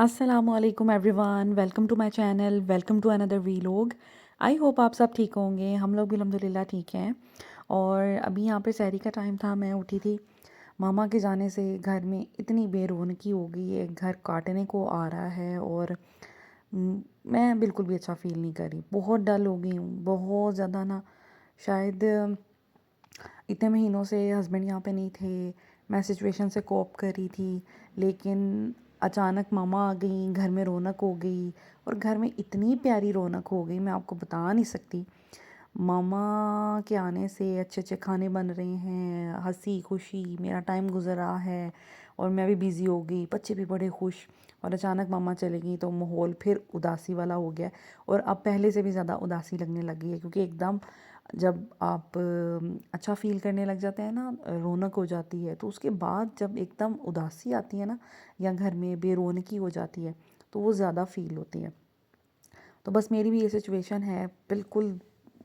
अस्सलामुअलैकुम everyone, welcome to my channel, welcome to another vlog. I hope आप सब ठीक होंगे। हम लोग भी अल्हम्दुलिल्लाह ठीक हैं। और अभी यहाँ पे सहरी का टाइम था, मैं उठी थी। मामा के जाने से घर में इतनी बेरौनकी हो गई है, घर काटने को आ रहा है। और मैं बिल्कुल भी अच्छा फ़ील नहीं कर रही, बहुत डल हो गई हूँ, बहुत ज़्यादा ना। शायद इतने महीनों से हस्बैंड यहाँ पे नहीं थे, मैं सिचुएशन से कोप कर रही थी। लेकिन अचानक मामा आ गई, घर में रौनक हो गई। और घर में इतनी प्यारी रौनक हो गई, मैं आपको बता नहीं सकती। मामा के आने से अच्छे अच्छे खाने बन रहे हैं, हंसी खुशी मेरा टाइम गुजर रहा है। और मैं भी बिज़ी हो गई, बच्चे भी बड़े खुश। और अचानक मामा चले गई तो माहौल फिर उदासी वाला हो गया। और अब पहले से भी ज़्यादा उदासी लगने लगी है, क्योंकि एकदम जब आप अच्छा फ़ील करने लग जाते हैं ना, रौनक हो जाती है, तो उसके बाद जब एकदम उदासी आती है ना, या घर में बेरौनकी हो जाती है, तो वो ज़्यादा फ़ील होती है। तो बस मेरी भी ये सिचुएशन है, बिल्कुल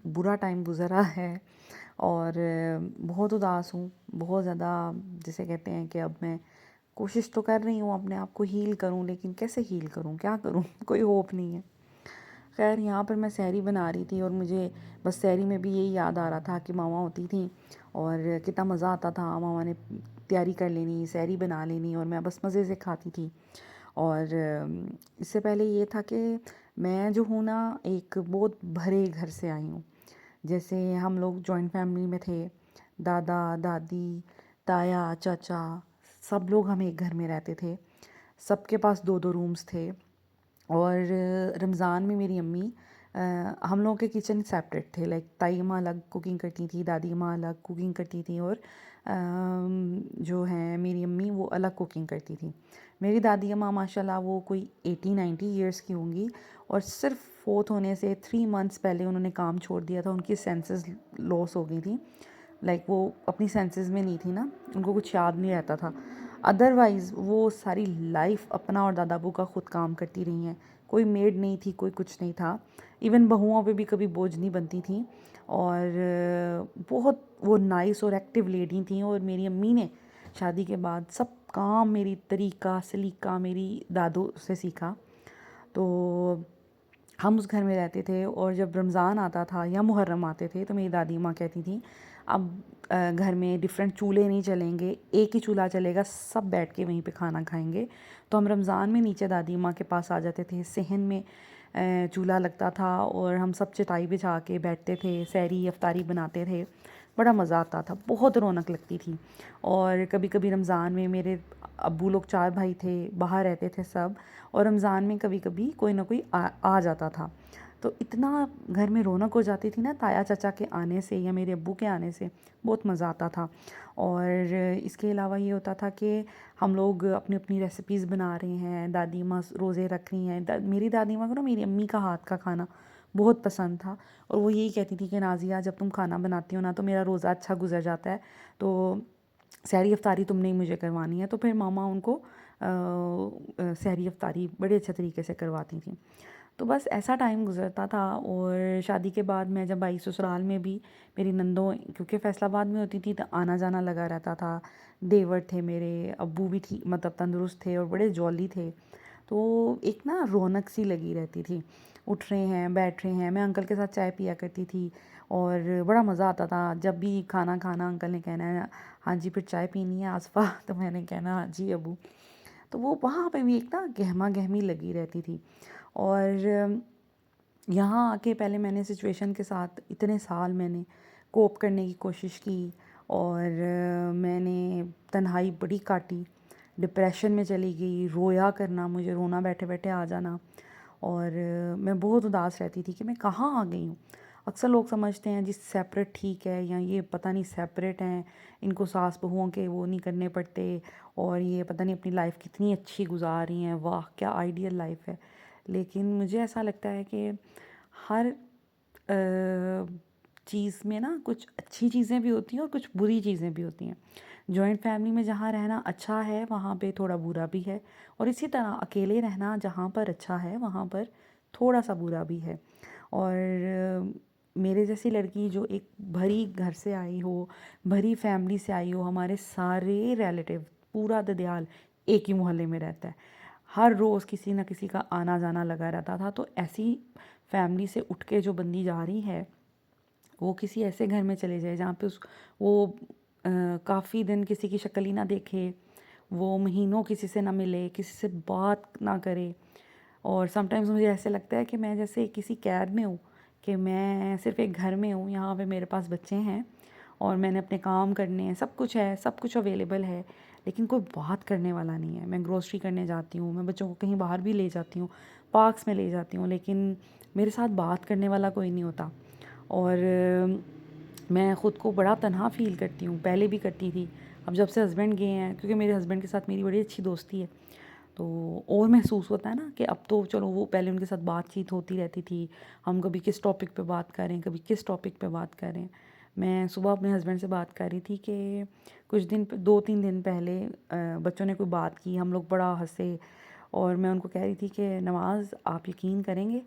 बुरा टाइम गुज़रा है। और बहुत उदास हूँ, बहुत ज़्यादा। जिसे कहते हैं कि अब मैं कोशिश तो कर रही हूँ अपने आप को हील करूँ, लेकिन कैसे हील करूँ, क्या करूँ कोई होप नहीं है। खैर, यहाँ पर मैं सहरी बना रही थी और मुझे बस सहरी में भी यही याद आ रहा था कि मामा होती थी और कितना मज़ा आता था। मामा ने तैयारी कर लेनी, सहरी बना लेनी और मैं बस मज़े से खाती थी। और इससे पहले ये था कि मैं जो हूँ ना, एक बहुत भरे घर से आई हूँ। जैसे हम लोग जॉइंट फैमिली में थे, दादा दादी, ताया चाचा, सब लोग हम एक घर में रहते थे। सबके पास दो दो रूम्स थे। और रमज़ान में मेरी अम्मी, हम लोगों के किचन सेपरेट थे। लाइक ताई अम्मा अलग कुकिंग करती थी, दादी अम्मा अलग कुकिंग करती थी, और जो है मेरी अम्मी वो अलग कुकिंग करती थी। मेरी दादी अम्मा माशाल्लाह वो कोई 80-90 ईयर्स की होंगी। और सिर्फ फोर्थ होने से 3 मंथ्स पहले उन्होंने काम छोड़ दिया था। उनकी सेंसेस लॉस हो गई थी। लाइक वो अपनी सेंसेस में नहीं थी ना, उनको कुछ याद नहीं रहता था। अदरवाइज़ वो सारी लाइफ अपना और दादा अबू का ख़ुद काम करती रही हैं। कोई मेड नहीं थी, कोई कुछ नहीं था। इवन बहुओं पे भी कभी बोझ नहीं बनती थी। और बहुत वो नाइस और एक्टिव लेडी थी। और मेरी अम्मी ने शादी के बाद सब काम, मेरी तरीका सलीका मेरी दादू से सीखा। तो हम उस घर में रहते थे, और जब रमज़ान आता था या मुहर्रम आते थे तो मेरी दादी माँ कहती थी, अब घर में डिफरेंट चूल्हे नहीं चलेंगे, एक ही चूल्हा चलेगा, सब बैठ के वहीं पे खाना खाएंगे। तो हम रमज़ान में नीचे दादी माँ के पास आ जाते थे। सहन में चूल्हा लगता था और हम सब चटाई बिछा के बैठते थे, सहरी अफ्तारी बनाते थे। बड़ा मज़ा आता था, बहुत रौनक लगती थी। और कभी कभी रमज़ान में मेरे अब्बू लोग 4 भाई थे, बाहर रहते थे सब। और रमज़ान में कभी कभी कोई ना कोई आ जाता था। तो इतना घर में रौनक हो जाती थी ना, ताया चाचा के आने से या मेरे अब्बू के आने से बहुत मज़ा आता था। और इसके अलावा ये होता था कि हम लोग अपनी अपनी रेसिपीज़ बना रहे हैं, दादी माँ रोज़े रख रही हैं। मेरी दादी माँ को ना मेरी अम्मी का हाथ का खाना बहुत पसंद था। और वो यही कहती थी कि नाज़िया, जब तुम खाना बनाती हो ना तो मेरा रोज़ा अच्छा गुजर जाता है। तो सहरी अफ्तारी तुमने ही मुझे करवानी है। तो फिर मामा उनको सहरी अफ्तारी बड़े अच्छे तरीके से करवाती थी। तो बस ऐसा टाइम गुजरता था। और शादी के बाद मैं जब आई ससुराल में भी, मेरी नंदों क्योंकि फैसलाबाद में होती थी तो आना जाना लगा रहता था। देवर थे मेरे, अब्बू भी थी, मतलब तंदुरुस्त थे और बड़े जॉली थे। तो एक ना रौनक सी लगी रहती थी। उठ रहे हैं, बैठ रहे हैं, मैं अंकल के साथ चाय पिया करती थी। और बड़ा मज़ा आता था। जब भी खाना खाना, अंकल ने कहना है, हाँ जी फिर चाय पीनी है आसफ़ा तो मैंने कहना हाँ जी अबू। तो वो वहाँ पे भी एक ना गहमा गहमी लगी रहती थी। और यहाँ आके पहले मैंने सिचुएशन के साथ इतने साल मैंने कोप करने की कोशिश की। और मैंने तन्हाई बड़ी काटी, डिप्रेशन में चली गई, रोया करना, मुझे रोना बैठे बैठे आ जाना। और मैं बहुत उदास रहती थी कि मैं कहाँ आ गई हूँ। अक्सर लोग समझते हैं जी सेपरेट ठीक है, या ये पता नहीं सेपरेट हैं, इनको सास बहुओं के वो नहीं करने पड़ते, और ये पता नहीं अपनी लाइफ कितनी अच्छी गुजार रही हैं, वाह क्या आइडियल लाइफ है। लेकिन मुझे ऐसा लगता है कि हर चीज़ में ना कुछ अच्छी चीज़ें भी होती हैं और कुछ बुरी चीज़ें भी होती हैं। जॉइंट फैमिली में जहाँ रहना अच्छा है वहाँ पे थोड़ा बुरा भी है। और इसी तरह अकेले रहना जहाँ पर अच्छा है वहाँ पर थोड़ा सा बुरा भी है। और मेरे जैसी लड़की जो एक भरी घर से आई हो, भरी फैमिली से आई हो, हमारे सारे रिलेटिव, पूरा ददयाल एक ही मोहल्ले में रहता है। हर रोज़ किसी न किसी का आना जाना लगा रहता था। तो ऐसी फैमिली से उठ के जो बंदी जा रही है, वो किसी ऐसे घर में चले जाए जहाँ पे उस वो काफ़ी दिन किसी की शक्ल ही ना देखे, वो महीनों किसी से ना मिले, किसी से बात ना करे। और समटाइम्स मुझे ऐसे लगता है कि मैं जैसे किसी कैद में हूँ, कि मैं सिर्फ़ एक घर में हूँ, यहाँ पे मेरे पास बच्चे हैं और मैंने अपने काम करने हैं, सब कुछ है, सब कुछ अवेलेबल है, लेकिन कोई बात करने वाला नहीं है। मैं ग्रोसरी करने जाती हूँ, मैं बच्चों को कहीं बाहर भी ले जाती हूँ, पार्क्स में ले जाती हूँ, लेकिन मेरे साथ बात करने वाला कोई नहीं होता। और मैं ख़ुद को बड़ा तन्हा फ़ील करती हूँ, पहले भी करती थी। अब जब से हस्बैंड गए हैं, क्योंकि मेरे हस्बैंड के साथ मेरी बड़ी अच्छी दोस्ती है, तो और महसूस होता है ना कि अब तो चलो, वो पहले उनके साथ बातचीत होती रहती थी, हम कभी किस टॉपिक पे बात करें, कभी किस टॉपिक पे बात करें। मैं सुबह अपने हस्बैंड से बात कर रही थी कि कुछ दिन 2-3 दिन पहले बच्चों ने कोई बात की, हम लोग बड़ा हँसे। और मैं उनको कह रही थी कि नवाज़, आप यकीन करेंगे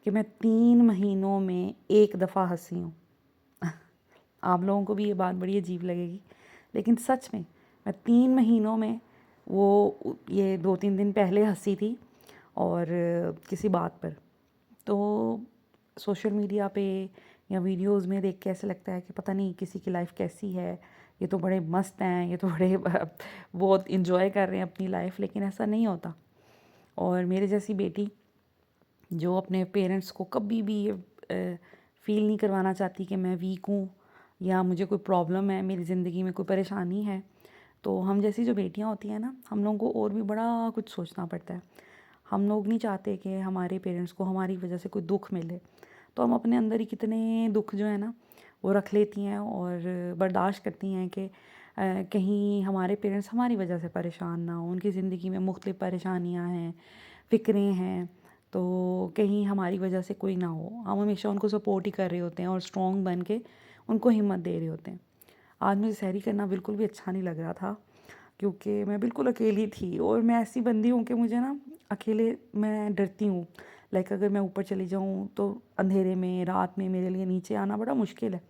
कि मैं 3 महीनों में 1 दफ़ा हँसी हूँ। आप लोगों को भी ये बात बड़ी अजीब लगेगी, लेकिन सच में मैं 3 महीनों में वो ये 2-3 दिन पहले हँसी थी, और किसी बात पर। तो सोशल मीडिया पे या वीडियोज़ में देख के ऐसे लगता है कि पता नहीं किसी की लाइफ कैसी है, ये तो बड़े मस्त हैं, ये तो बड़े बहुत इन्जॉय कर रहे हैं अपनी लाइफ, लेकिन ऐसा नहीं होता। और मेरे जैसी बेटी जो अपने पेरेंट्स को कभी भी ये फ़ील नहीं करवाना चाहती कि मैं वीक हूँ या मुझे कोई प्रॉब्लम है, मेरी ज़िंदगी में कोई परेशानी है, तो हम जैसी जो बेटियाँ होती हैं ना, हम लोगों को और भी बड़ा कुछ सोचना पड़ता है। हम लोग नहीं चाहते कि हमारे पेरेंट्स को हमारी वजह से कोई दुख मिले, तो हम अपने अंदर ही कितने दुख जो है ना वो रख लेती हैं और बर्दाश्त करती हैं कि कहीं हमारे पेरेंट्स हमारी वजह से परेशान ना हो, उनकी ज़िंदगी में मुख्तलिफ़ परेशानियाँ हैं, फ़िक्रें हैं, तो कहीं हमारी वजह से कोई ना हो। हम हमेशा उनको सपोर्ट ही कर रहे होते हैं और स्ट्रॉन्ग बन के उनको हिम्मत दे रहे होते हैं। आज मुझे सैरी करना बिल्कुल भी अच्छा नहीं लग रहा था, क्योंकि मैं बिल्कुल अकेली थी, और मैं ऐसी बंदी हूँ कि मुझे ना अकेले मैं डरती हूँ। लाइक अगर मैं ऊपर चली जाऊँ तो अंधेरे में, रात में मेरे लिए नीचे आना बड़ा मुश्किल है।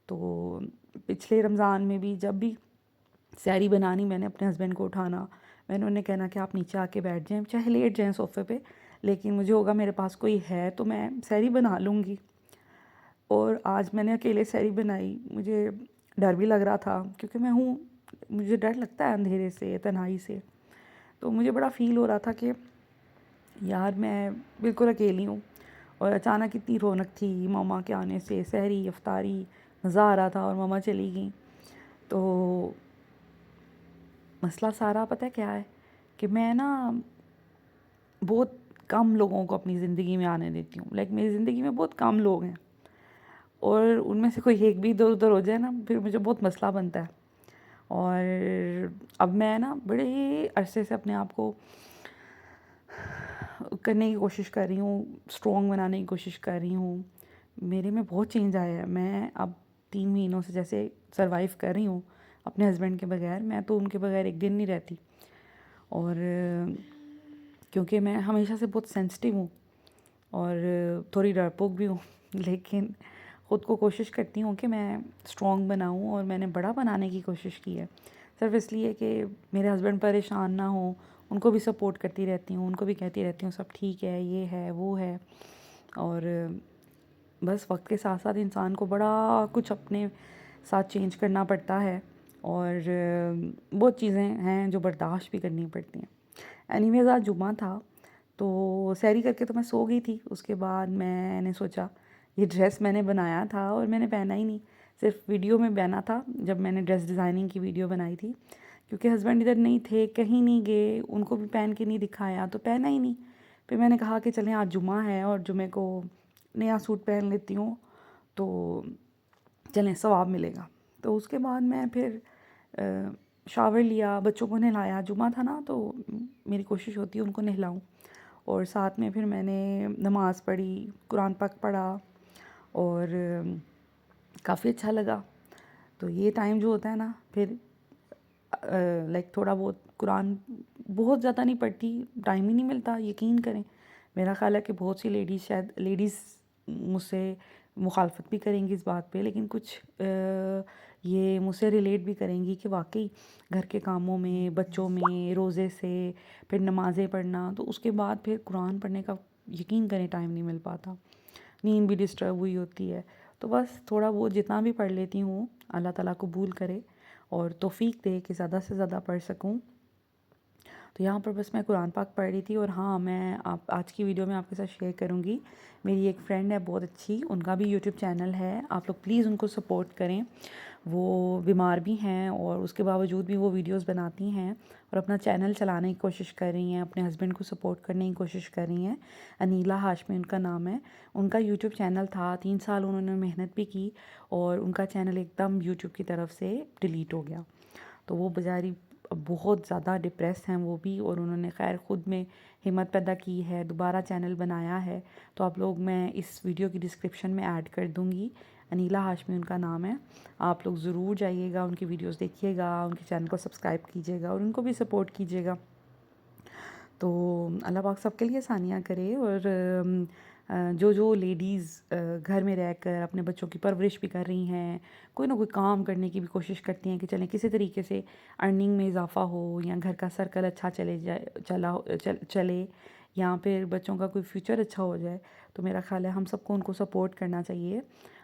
तो पिछले रमज़ान में भी जब भी सैरी बनानी, मैंने अपने हस्बैंड को उठाना, मैंने उन्हें कहना कि आप नीचे आके बैठ जाएँ, चाहे लेट जाएँ सोफ़े पे, लेकिन मुझे होगा मेरे पास कोई है तो मैं सैरी बना लूँगी। और आज मैंने अकेले सैरी बनाई, मुझे डर भी लग रहा था, क्योंकि मैं हूँ, मुझे डर लगता है अंधेरे से, तन्हाई से। तो मुझे बड़ा फ़ील हो रहा था कि यार मैं बिल्कुल अकेली हूँ, और अचानक इतनी रौनक थी मम्मा के आने से, सहरी इफ्तारी मज़ा आ रहा था, और मम्मा चली गई। तो मसला सारा पता है क्या है, कि मैं ना बहुत कम लोगों को अपनी ज़िंदगी में आने देती हूँ। लाइक मेरी ज़िंदगी में बहुत कम लोग हैं, और उनमें से कोई एक भी इधर उधर हो जाए ना, फिर मुझे बहुत मसला बनता है। और अब मैं ना बड़े ही अरसे से अपने आप को करने की कोशिश कर रही हूँ, स्ट्रॉन्ग बनाने की कोशिश कर रही हूँ। मेरे में बहुत चेंज आया है। मैं अब 3 महीनों से जैसे सर्वाइव कर रही हूँ अपने हस्बैंड के बगैर, मैं तो उनके बगैर एक दिन नहीं रहती। और क्योंकि मैं हमेशा से बहुत सेंसिटिव हूँ और थोड़ी डरपोक भी हूँ, लेकिन ख़ुद को कोशिश करती हूँ कि मैं स्ट्रॉन्ग बनाऊँ, और मैंने बड़ा बनाने की कोशिश की है, सिर्फ़ इसलिए कि मेरे हस्बैंड परेशान ना हों। उनको भी सपोर्ट करती रहती हूँ, उनको भी कहती रहती हूँ सब ठीक है, ये है, वो है। और बस वक्त के साथ साथ इंसान को बड़ा कुछ अपने साथ चेंज करना पड़ता है, और बहुत चीज़ें हैं जो बर्दाश्त भी करनी पड़ती हैं। एनीवेज़ आज जुम्मा था, तो सैरी करके तो मैं सो गई थी। उसके बाद मैंने सोचा, ये ड्रेस मैंने बनाया था और मैंने पहना ही नहीं, सिर्फ वीडियो में पहना था जब मैंने ड्रेस डिज़ाइनिंग की वीडियो बनाई थी, क्योंकि हस्बैंड इधर नहीं थे, कहीं नहीं गए, उनको भी पहन के नहीं दिखाया, तो पहना ही नहीं। फिर मैंने कहा कि चलें आज जुम्मा है और जुम्मे को नया सूट पहन लेती हूँ, तो चलें सवाब मिलेगा। तो उसके बाद मैं फिर शावर लिया, बच्चों को नहलाया, जुम्मा था ना, तो मेरी कोशिश होती है उनको नहलाऊँ, और साथ में फिर मैंने नमाज़ पढ़ी, कुरान पाक पढ़ा, और काफ़ी अच्छा लगा। तो ये टाइम जो होता है ना, फिर लाइक थोड़ा बहुत कुरान, बहुत ज़्यादा नहीं पढ़ती, टाइम ही नहीं मिलता, यकीन करें। मेरा ख़्याल है कि बहुत सी लेडीज़ मुझसे मुखालफत भी करेंगी इस बात पे, लेकिन कुछ ये मुझसे रिलेट भी करेंगी कि वाक़ई घर के कामों में, बच्चों में, रोज़े से, फिर नमाज़ें पढ़ना, तो उसके बाद फिर कुरान पढ़ने का यकीन करें टाइम नहीं मिल पाता। नींद भी डिस्टर्ब हुई होती है। तो बस थोड़ा बहुत जितना भी पढ़ लेती हूँ, अल्लाह ताला कबूल करे और तौफ़ीक दे कि ज़्यादा से ज़्यादा पढ़ सकूँ। तो यहाँ पर बस मैं कुरान पाक पढ़ रही थी और हाँ, मैं आप आज की वीडियो में आपके साथ शेयर करूँगी। मेरी एक फ्रेंड है बहुत अच्छी, उनका भी यूट्यूब चैनल है, आप लोग प्लीज़ उनको सपोर्ट करें। वो बीमार भी हैं और उसके बावजूद भी वो वीडियोस बनाती हैं और अपना चैनल चलाने की कोशिश कर रही हैं, अपने हस्बैंड को सपोर्ट करने की कोशिश कर रही हैं। अनीला हाशमी उनका नाम है। उनका यूट्यूब चैनल था, 3 साल उन्होंने मेहनत भी की और उनका चैनल एकदम यूट्यूब की तरफ से डिलीट हो गया। तो वो बेचारी बहुत ज़्यादा डिप्रेस हैं वो भी, और उन्होंने खैर ख़ुद में हिम्मत पैदा की है, दोबारा चैनल बनाया है। तो आप लोग, मैं इस वीडियो की डिस्क्रिप्शन में ऐड कर दूँगी। अनीला हाशमी उनका नाम है। आप लोग ज़रूर जाइएगा, उनकी वीडियोस देखिएगा, उनके चैनल को सब्सक्राइब कीजिएगा और उनको भी सपोर्ट कीजिएगा। तो अल्लाह पाक सबके लिए आसानियाँ करे। और जो लेडीज़ घर में रहकर अपने बच्चों की परवरिश भी कर रही हैं, कोई ना कोई काम करने की भी कोशिश करती हैं कि चलें किसी तरीके से अर्निंग में इजाफ़ा हो या घर का सर्कल अच्छा चले जाए चले या फिर बच्चों का कोई फ्यूचर अच्छा हो जाए, तो मेरा ख़्याल है हम सबको उनको सपोर्ट करना चाहिए।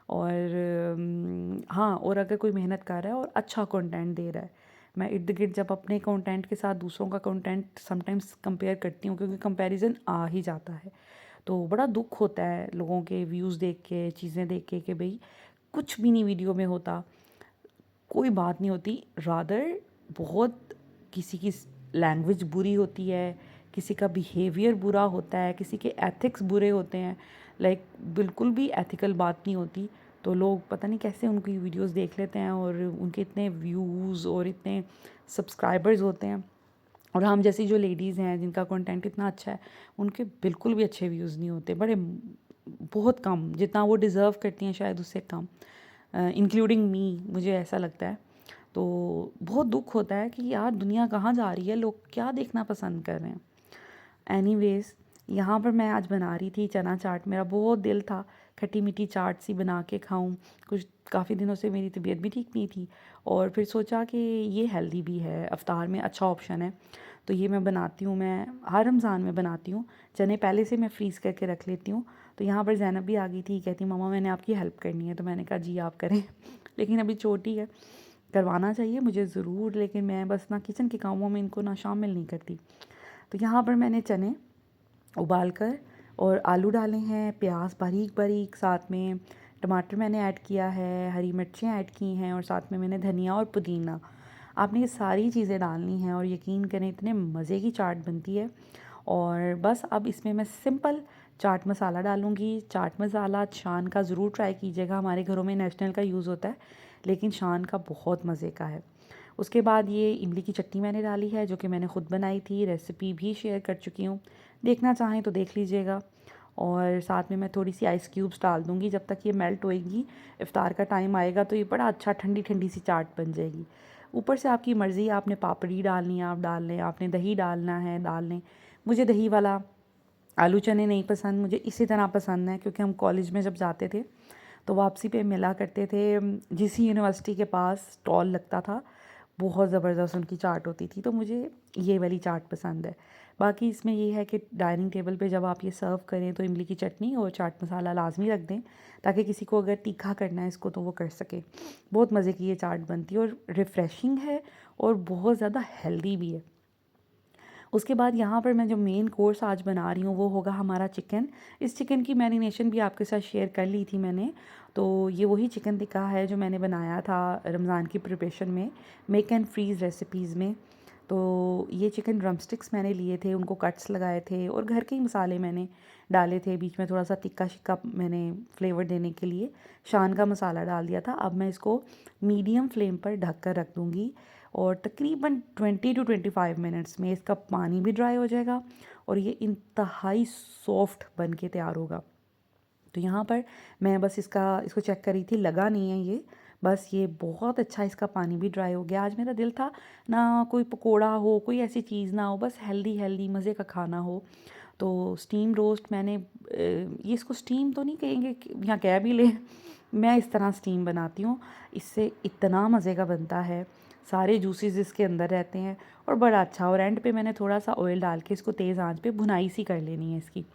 और हाँ, और अगर कोई मेहनत कर रहा है और अच्छा कंटेंट दे रहा है, मैं इर्द-गिर्द जब अपने कंटेंट के साथ दूसरों का कंटेंट समटाइम्स कंपेयर करती हूँ, क्योंकि कंपैरिज़न आ ही जाता है। तो बड़ा दुःख होता है लोगों के व्यूज़ देख के, चीज़ें देख के कि भई कुछ भी नहीं वीडियो में होता, कोई बात नहीं होती। रादर बहुत किसी की लैंग्वेज बुरी होती है, किसी का बिहेवियर बुरा होता है, किसी के एथिक्स बुरे होते हैं, लाइक बिल्कुल भी एथिकल बात नहीं होती। तो लोग पता नहीं कैसे उनकी वीडियोस देख लेते हैं और उनके इतने व्यूज़ और इतने सब्सक्राइबर्स होते हैं। और हम जैसी जो लेडीज़ हैं जिनका कंटेंट इतना अच्छा है, उनके बिल्कुल भी अच्छे व्यूज़ नहीं होते, बड़े बहुत कम, जितना वो डिज़र्व करती हैं शायद उससे कम, इंक्लूडिंग मी, मुझे ऐसा लगता है। तो बहुत दुःख होता है कि यार दुनिया कहाँ जा रही है, लोग क्या देखना पसंद कर रहे हैं। एनीवेज़, यहाँ पर मैं आज बना रही थी चना चाट। मेरा बहुत दिल था खट्टी मीठी चाट सी बना के खाऊं। कुछ काफ़ी दिनों से मेरी तबीयत भी ठीक नहीं थी और फिर सोचा कि ये हेल्दी भी है, अफ्तार में अच्छा ऑप्शन है। तो ये मैं बनाती हूँ, मैं हर रमज़ान में बनाती हूँ। चने पहले से मैं फ्रीज़ करके रख लेती हूँ। तो यहाँ पर ज़ैनब भी आ गई थी, कहती मम्मा मैंने आपकी हेल्प करनी है। तो मैंने कहा जी आप करें लेकिन अभी छोटी है, करवाना चाहिए मुझे ज़रूर, लेकिन मैं बस ना किचन के कामों में इनको ना शामिल नहीं करती। तो यहाँ पर मैंने चने उबाल कर और आलू डाले हैं, प्याज बारीक बारीक, साथ में टमाटर मैंने ऐड किया है, हरी मिर्चें ऐड की हैं और साथ में मैंने धनिया और पुदीना। आपने ये सारी चीज़ें डालनी हैं और यकीन करें इतने मज़े की चाट बनती है। और बस अब इसमें मैं सिंपल चाट मसाला डालूँगी। चाट मसाला शान का ज़रूर ट्राई कीजिएगा, हमारे घरों में नेशनल का यूज़ होता है, लेकिन शान का बहुत मज़े का है। उसके बाद ये इमली की चटनी मैंने डाली है, जो कि मैंने ख़ुद बनाई थी, रेसिपी भी शेयर कर चुकी हूँ, देखना चाहें तो देख लीजिएगा। और साथ में मैं थोड़ी सी आइस क्यूब्स डाल दूँगी, जब तक ये मेल्ट होएगी इफ़्तार का टाइम आएगा तो ये बड़ा अच्छा ठंडी ठंडी सी चाट बन जाएगी। ऊपर से आपकी मर्ज़ी, आपने पापड़ी डालनी है आप डाल लें, आपने दही डालना है डाल लें। मुझे दही वाला आलू चने नहीं पसंद, मुझे इसी तरह पसंद है, क्योंकि हम कॉलेज में जब जाते थे तो वापसी पे मिला करते थे, जिस यूनिवर्सिटी के पास स्टॉल लगता था, बहुत ज़बरदस्त उनकी चाट होती थी, तो मुझे ये वाली चाट पसंद है। बाकी इसमें ये है कि डाइनिंग टेबल पे जब आप ये सर्व करें तो इमली की चटनी और चाट मसाला लाजमी रख दें, ताकि किसी को अगर तीखा करना है इसको तो वो कर सके। बहुत मज़े की ये चाट बनती है और रिफ़्रेशिंग है और बहुत ज़्यादा हेल्दी भी है। उसके बाद यहाँ पर मैं जो मेन कोर्स आज बना रही हूँ वो होगा हमारा चिकन। इस चिकन की मैरिनेशन भी आपके साथ शेयर कर ली थी मैंने। तो ये वही चिकन टिक्का है जो मैंने बनाया था रमज़ान की प्रिपरेशन में, मेक एंड फ्रीज़ रेसिपीज़ में। तो ये चिकन ड्रम स्टिक्स मैंने लिए थे, उनको कट्स लगाए थे और घर के ही मसाले मैंने डाले थे। बीच में थोड़ा सा तिक्का शिक्का मैंने फ्लेवर देने के लिए शान का मसाला डाल दिया था। अब मैं इसको मीडियम फ्लेम पर ढक कर रख दूँगी और तकरीबन 20 टू 25 मिनट्स में इसका पानी भी ड्राई हो जाएगा और ये इंतहाई सॉफ्ट बन के तैयार होगा। तो यहाँ पर मैं बस इसको चेक कर रही थी, लगा नहीं है ये, बस ये बहुत अच्छा इसका पानी भी ड्राई हो गया। आज मेरा दिल था ना कोई पकोड़ा हो, कोई ऐसी चीज़ ना हो, बस हेल्दी हेल्दी मज़े का खाना हो। तो स्टीम रोस्ट मैंने ये इसको स्टीम तो नहीं कहेंगे या कह भी ले, मैं इस तरह स्टीम बनाती हूँ। इससे इतना मज़े का बनता है, सारे जूसेस इसके अंदर रहते हैं और बड़ा अच्छा। और एंड पे मैंने थोड़ा सा ऑयल डाल के इसको तेज़ आंच पे भुनाई सी कर लेनी है इसकी,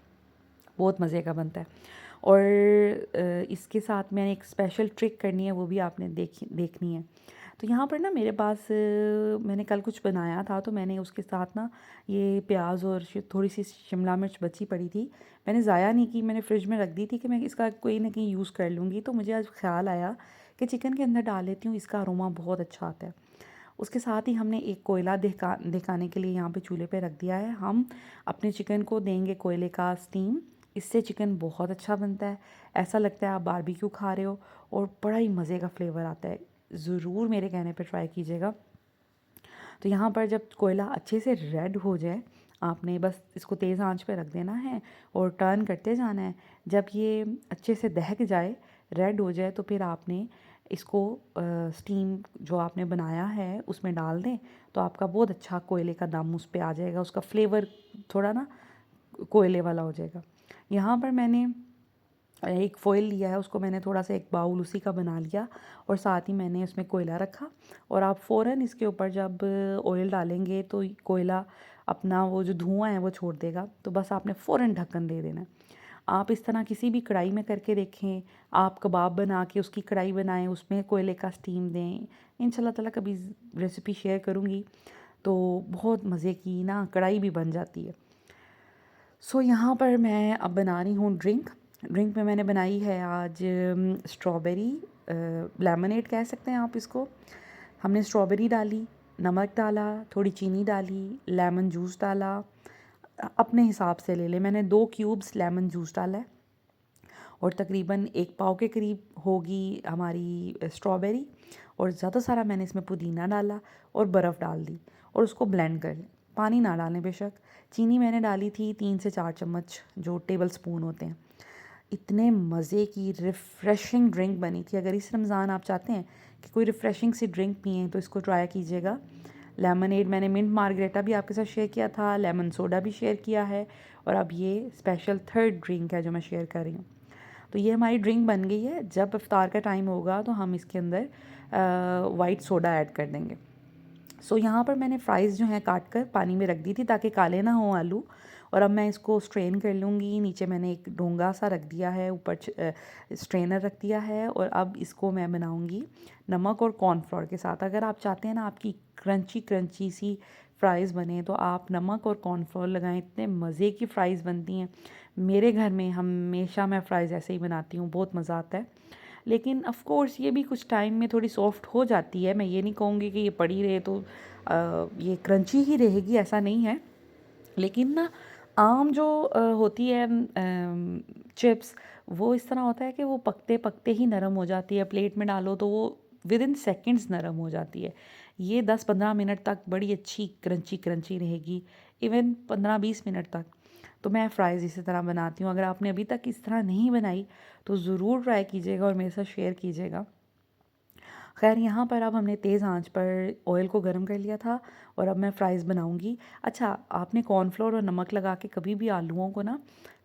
बहुत मज़े का बनता है। और इसके साथ मैंने एक स्पेशल ट्रिक करनी है, वो भी आपने देखनी है। तो यहाँ पर ना मेरे पास मैंने कल कुछ बनाया था, तो मैंने उसके साथ ना ये प्याज और थोड़ी सी शिमला मिर्च बची पड़ी थी, मैंने ज़ाया नहीं की, मैंने फ्रिज में रख दी थी कि मैं इसका कोई ना कहीं यूज़ कर लूँगी। तो मुझे आज ख्याल आया कि चिकन के अंदर डाल लेती हूँ, इसका अरोमा बहुत अच्छा आता है। उसके साथ ही हमने एक कोयला दिखाने के लिए यहाँ पे चूल्हे पे रख दिया है। हम अपने चिकन को देंगे कोयले का स्टीम, इससे चिकन बहुत अच्छा बनता है, ऐसा लगता है आप बारबेक्यू खा रहे हो और बड़ा ही मज़े का फ्लेवर आता है। ज़रूर मेरे कहने पे ट्राई कीजिएगा। तो यहाँ पर जब कोयला अच्छे से रेड हो जाए, आपने बस इसको तेज़ आंच पे रख देना है और टर्न करते जाना है। जब ये अच्छे से दहक जाए, रेड हो जाए, तो फिर आपने इसको स्टीम जो आपने बनाया है उसमें डाल दें, तो आपका बहुत अच्छा कोयले का दम उस पे आ जाएगा, उसका फ्लेवर थोड़ा ना कोयले वाला हो जाएगा। यहाँ पर मैंने एक फ़ॉइल लिया है, उसको मैंने थोड़ा सा एक बाउल उसी का बना लिया और साथ ही मैंने उसमें कोयला रखा। और आप फ़ौरन इसके ऊपर जब ऑयल डालेंगे तो कोयला अपना वो जो धुआं है वो छोड़ देगा, तो बस आपने फ़ौरन ढक्कन दे देना है। आप इस तरह किसी भी कढ़ाई में करके देखें, आप कबाब बना के उसकी कढ़ाई बनाएं, उसमें कोयले का स्टीम दें। इंशाल्लाह ताला कभी रेसिपी शेयर करूँगी, तो बहुत मज़े की ना कढ़ाई भी बन जाती है। सो यहाँ पर मैं अब बना रही हूँ ड्रिंक में मैंने बनाई है आज स्ट्रॉबेरी लेमनेड कह सकते हैं आप इसको। हमने स्ट्रॉबेरी डाली, नमक डाला, थोड़ी चीनी डाली, लेमन जूस डाला, अपने हिसाब से ले लें। मैंने 2 क्यूब्स लेमन जूस डाला है और तकरीबन 1 पाव के करीब होगी हमारी स्ट्रॉबेरी। और ज़्यादा सारा मैंने इसमें पुदीना डाला और बर्फ़ डाल दी और उसको ब्लेंड कर लें। पानी ना डालें बेशक। चीनी मैंने डाली थी 3 से 4 चम्मच जो टेबल स्पून होते हैं। इतने मज़े की रिफ़्रेशिंग ड्रिंक बनी थी। अगर इस रमज़ान आप चाहते हैं कि कोई रिफ़्रेशिंग सी ड्रिंक पिएँ तो इसको ट्राई कीजिएगा। लेमनेड मैंने मिंट मार्गरेटा भी आपके साथ शेयर किया था, लेमन सोडा भी शेयर किया है और अब ये स्पेशल थर्ड ड्रिंक है जो मैं शेयर कर रही हूँ। तो ये हमारी ड्रिंक बन गई है। जब इफ्तार का टाइम होगा तो हम इसके अंदर वाइट सोडा ऐड कर देंगे। सो यहाँ पर मैंने फ़्राइज़ जो हैं काट कर पानी में रख दी थी ताकि काले ना हों आलू। और अब मैं इसको स्ट्रेन कर लूँगी। नीचे मैंने एक डोंगा सा रख दिया है, ऊपर स्ट्रेनर रख दिया है और अब इसको मैं बनाऊँगी नमक और कॉर्नफ्लोर के साथ। अगर आप चाहते हैं ना आपकी क्रंची क्रंची सी फ़्राइज़ बने तो आप नमक और कॉर्नफ्लोर लगाएं, इतने मज़े की फ़्राइज़ बनती हैं। मेरे घर में हमेशा मैं फ़्राइज़ ऐसे ही बनाती हूँ, बहुत मज़ा आता है। लेकिन ऑफ़ कोर्स ये भी कुछ टाइम में थोड़ी सॉफ्ट हो जाती है। मैं ये नहीं कहूँगी कि ये पड़ी रहे तो ये क्रंची ही रहेगी, ऐसा नहीं है। लेकिन ना आम जो होती है चिप्स, वो इस तरह होता है कि वो पकते पकते ही नरम हो जाती है। प्लेट में डालो तो वो विदिन सेकंड्स नरम हो जाती है। ये 10-15 मिनट तक बड़ी अच्छी क्रंची क्रंची रहेगी, इवन 15-20 मिनट तक। तो मैं फ़्राइज़ इसी तरह बनाती हूँ। अगर आपने अभी तक इस तरह नहीं बनाई तो ज़रूर ट्राई कीजिएगा और मेरे साथ शेयर कीजिएगा। ख़ैर यहाँ पर अब हमने तेज़ आंच पर ऑयल को गर्म कर लिया था और अब मैं फ़्राइज़ बनाऊँगी। अच्छा, आपने कॉर्नफ्लोर और नमक लगा के कभी भी आलूओं को ना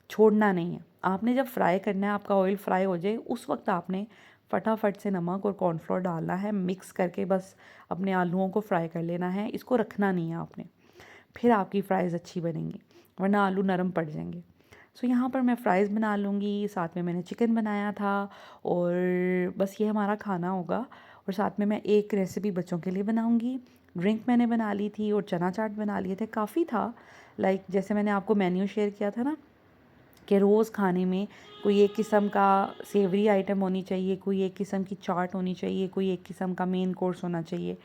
छोड़ना नहीं है। आपने जब फ्राई करना है, आपका ऑयल फ्राई हो जाए, उस वक्त आपने फटाफट से नमक और कॉर्नफ्लोर डालना है, मिक्स करके बस अपने आलूओं को फ्राई कर लेना है। इसको रखना नहीं है आपने, फिर आपकी फ़्राइज़ अच्छी बनेंगी, वरना आलू नरम पड़ जाएंगे। सो यहाँ पर मैं फ़्राइज़ बना लूँगी, साथ में मैंने चिकन बनाया था और बस ये हमारा खाना होगा। और साथ में मैं एक रेसिपी बच्चों के लिए बनाऊँगी। ड्रिंक मैंने बना ली थी और चना चाट बना लिए थे, काफ़ी था। लाइक जैसे मैंने आपको मेन्यू शेयर किया था ना कि रोज़ खाने में कोई एक किस्म का सेवरी आइटम होनी चाहिए, कोई एक किस्म की चाट होनी चाहिए, कोई एक किस्म का मेन कोर्स होना चाहिए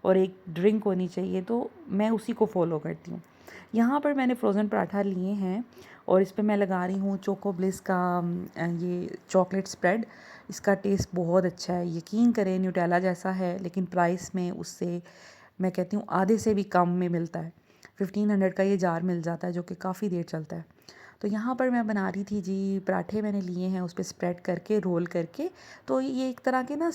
और एक ड्रिंक होनी चाहिए, तो मैं उसी को फ़ॉलो करती हूँ। यहाँ पर मैंने फ्रोज़न पराठा लिए हैं और इस पे मैं लगा रही हूँ चोको ब्लिस का ये चॉकलेट स्प्रेड। इसका टेस्ट बहुत अच्छा है, यकीन करें न्यूटेला जैसा है, लेकिन प्राइस में उससे मैं कहती हूँ आधे से भी कम में मिलता है। 1500 का ये जार मिल जाता है जो कि काफ़ी देर चलता है। तो यहाँ पर मैं बना रही थी जी, पराठे मैंने लिए हैं, उस पे स्प्रेड करके रोल करके। तो ये एक तरह के ना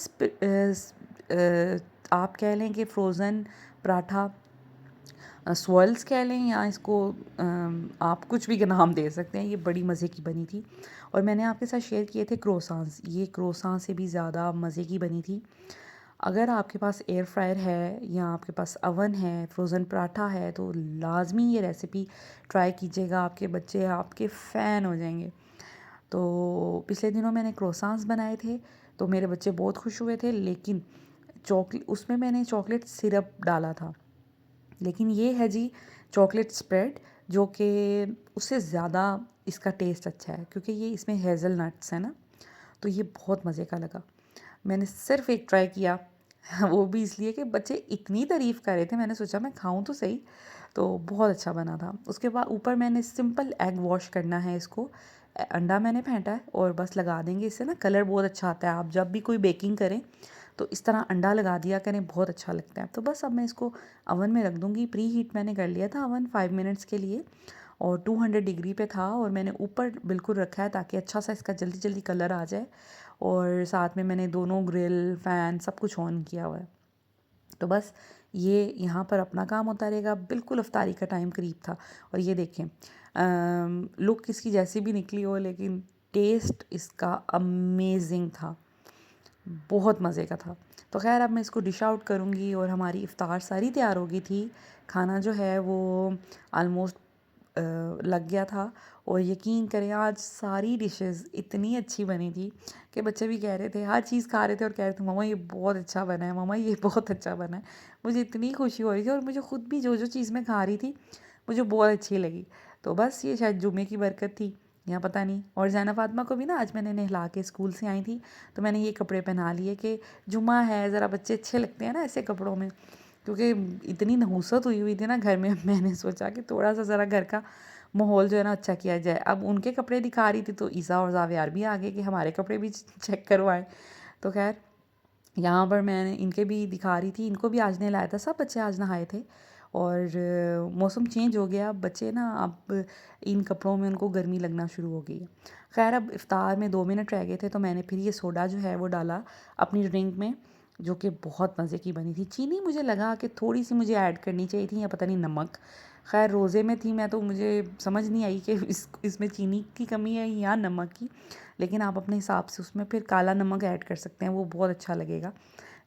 आप कह लें कि फ्रोज़न पराठा स्वर्ल्स कह लें या इसको आप कुछ भी नाम दे सकते हैं। ये बड़ी मज़े की बनी थी। और मैंने आपके साथ शेयर किए थे क्रोसांस, ये क्रोसान से भी ज़्यादा मज़े की बनी थी। अगर आपके पास एयर फ्रायर है या आपके पास अवन है, फ्रोज़न पराठा है, तो लाज़मी ये रेसिपी ट्राई कीजिएगा। आपके बच्चे आपके फ़ैन हो जाएंगे। तो पिछले दिनों मैंने क्रोसांस बनाए थे, तो मेरे बच्चे बहुत खुश हुए थे। लेकिन उसमें मैंने चॉकलेट सिरप डाला था। लेकिन ये है जी चॉकलेट स्प्रेड, जो कि उससे ज़्यादा इसका टेस्ट अच्छा है, क्योंकि ये इसमें हेज़लनट्स है ना, तो ये बहुत मज़े का लगा। मैंने सिर्फ एक ट्राई किया वो भी इसलिए कि बच्चे इतनी तारीफ़ कर रहे थे, मैंने सोचा मैं खाऊं तो सही। तो बहुत अच्छा बना था। उसके बाद ऊपर मैंने सिंपल एग वॉश करना है इसको, अंडा मैंने फेंटा है और बस लगा देंगे। इससे ना कलर बहुत अच्छा आता है। आप जब भी कोई बेकिंग करें तो इस तरह अंडा लगा दिया करें, बहुत अच्छा लगता है। तो बस अब मैं इसको अवन में रख दूँगी। प्री हीट मैंने कर लिया था अवन 5 मिनट्स के लिए, और 200 डिग्री पे था, और मैंने ऊपर बिल्कुल रखा है ताकि अच्छा सा इसका जल्दी जल्दी कलर आ जाए। और साथ में मैंने दोनों ग्रिल फैन सब कुछ ऑन किया हुआ है। तो बस ये यहाँ पर अपना काम होता रहेगा। बिल्कुल अफ्तारी का टाइम करीब था, और ये देखें लुक इसकी जैसी भी निकली हो, लेकिन टेस्ट इसका अमेजिंग था, बहुत मज़े का था। तो ख़ैर अब मैं इसको डिश आउट करूँगी, और हमारी इफ़्तार सारी तैयार हो गई थी। खाना जो है वो आलमोस्ट लग गया था। और यकीन करें आज सारी डिशेस इतनी अच्छी बनी थी कि बच्चे भी कह रहे थे, हर चीज़ खा रहे थे और कह रहे थे मम्मा ये बहुत अच्छा बना है, मम्मा ये बहुत अच्छा बना है। मुझे इतनी खुशी हो रही थी, और मुझे ख़ुद भी जो जो चीज़ मैं खा रही थी मुझे बहुत अच्छी लगी। तो बस ये शायद जुमे की बरकत थी या पता नहीं। और ज़ैना फ़ातिमा को भी ना आज मैंने नहला के स्कूल से आई थी, तो मैंने ये कपड़े पहना लिए कि जुम्मा है, ज़रा बच्चे अच्छे लगते हैं ना ऐसे कपड़ों में, क्योंकि इतनी नहुसत हुई थी ना घर में। मैंने सोचा कि थोड़ा सा ज़रा घर का माहौल जो है ना अच्छा किया जाए। अब उनके कपड़े दिखा रही थी, तो ईसा और ज़ावियार भी आ गए कि हमारे कपड़े भी चेक करवाएं। तो खैर यहाँ पर मैं इनके भी दिखा रही थी, इनको भी आज नहलाया था, सब बच्चे आज नहाए थे। और मौसम चेंज हो गया, बच्चे ना अब इन कपड़ों में उनको गर्मी लगना शुरू हो गई है। खैर अब इफ़्तार में 2 मिनट रह गए थे, तो मैंने फिर ये सोडा जो है वो डाला अपनी ड्रिंक में, जो कि बहुत मज़े की बनी थी। चीनी मुझे लगा कि थोड़ी सी मुझे ऐड करनी चाहिए थी, या पता नहीं नमक। खैर रोज़े में थी मैं, तो मुझे समझ नहीं आई कि इसमें चीनी की कमी है या नमक की। लेकिन आप अपने हिसाब से उसमें फिर काला नमक ऐड कर सकते हैं, वो बहुत अच्छा लगेगा।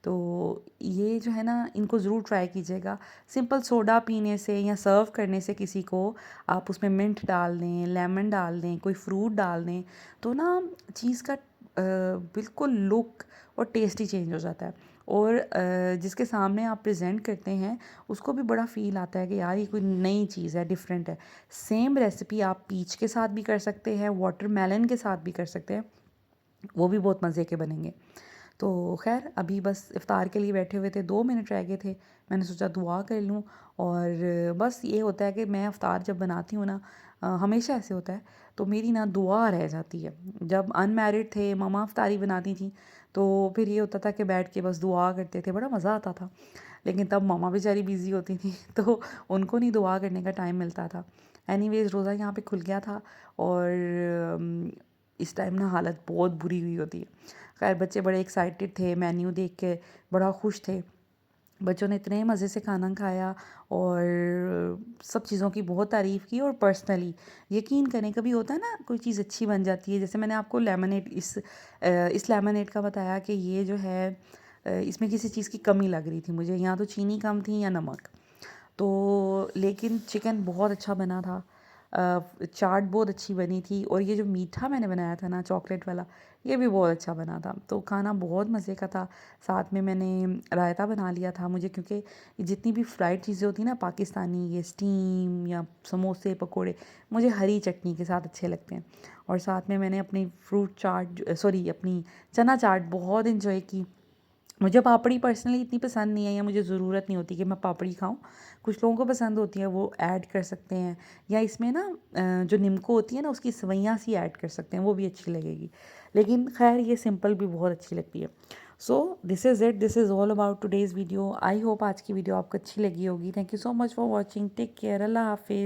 तो ये जो है ना, इनको ज़रूर ट्राई कीजिएगा। सिंपल सोडा पीने से या सर्व करने से किसी को, आप उसमें मिंट डाल दें, लेमन डाल दें, कोई फ्रूट डाल दें, तो ना चीज़ का बिल्कुल लुक और टेस्ट ही चेंज हो जाता है। और जिसके सामने आप प्रेजेंट करते हैं उसको भी बड़ा फ़ील आता है कि यार ये कोई नई चीज़ है, डिफरेंट है। सेम रेसिपी आप पीच के साथ भी कर सकते हैं, वाटरमेलन के साथ भी कर सकते हैं, वो भी बहुत मज़े के बनेंगे। तो खैर अभी बस इफ़्तार के लिए बैठे हुए थे, 2 मिनट रह गए थे। मैंने सोचा दुआ कर लूँ। और बस ये होता है कि मैं इफ़्तार जब बनाती हूँ ना, हमेशा ऐसे होता है, तो मेरी ना दुआ रह जाती है। जब अनमैरिड थे, मम्मा इफ़्तारी बनाती थी, तो फिर ये होता था कि बैठ के बस दुआ करते थे, बड़ा मज़ा आता था। लेकिन तब मम्मा बेचारी बिज़ी होती थी तो उनको नहीं दुआ करने का टाइम मिलता था। एनीवेज़ रोज़ा यहाँ पे खुल गया था, और इस टाइम ना हालत बहुत बुरी हुई होती है। खैर बच्चे बड़े एक्साइटेड थे, मेन्यू देख के बड़ा खुश थे। बच्चों ने इतने मज़े से खाना खाया, और सब चीज़ों की बहुत तारीफ़ की। और पर्सनली यकीन करें, कभी होता है ना कोई चीज़ अच्छी बन जाती है, जैसे मैंने आपको लेमनेड इस लेमनेड का बताया कि ये जो है इसमें किसी चीज़ की कमी लग रही थी मुझे, या तो चीनी कम थी या नमक। तो लेकिन चिकन बहुत अच्छा बना था, चाट बहुत अच्छी बनी थी, और ये जो मीठा मैंने बनाया था ना चॉकलेट वाला, ये भी बहुत अच्छा बना था। तो खाना बहुत मज़े का था। साथ में मैंने रायता बना लिया था, मुझे क्योंकि जितनी भी फ्राइड चीज़ें होती हैं ना पाकिस्तानी, ये स्टीम या समोसे पकोड़े, मुझे हरी चटनी के साथ अच्छे लगते हैं। और साथ में मैंने अपनी फ्रूट चाट, सॉरी अपनी चना चाट बहुत इन्जॉय की। मुझे पापड़ी पर्सनली इतनी पसंद नहीं है, या मुझे ज़रूरत नहीं होती कि मैं पापड़ी खाऊं। कुछ लोगों को पसंद होती है, वो ऐड कर सकते हैं, या इसमें ना जो निम्को होती है ना उसकी सवैयाँ सी ऐड कर सकते हैं, वो भी अच्छी लगेगी। लेकिन खैर ये सिंपल भी बहुत अच्छी लगती है। So this is it, this is all about today's video. I hope आज की वीडियो आपको अच्छी लगी होगी। Thank you so much for watching. Take care, अल्लाह हाफिज़।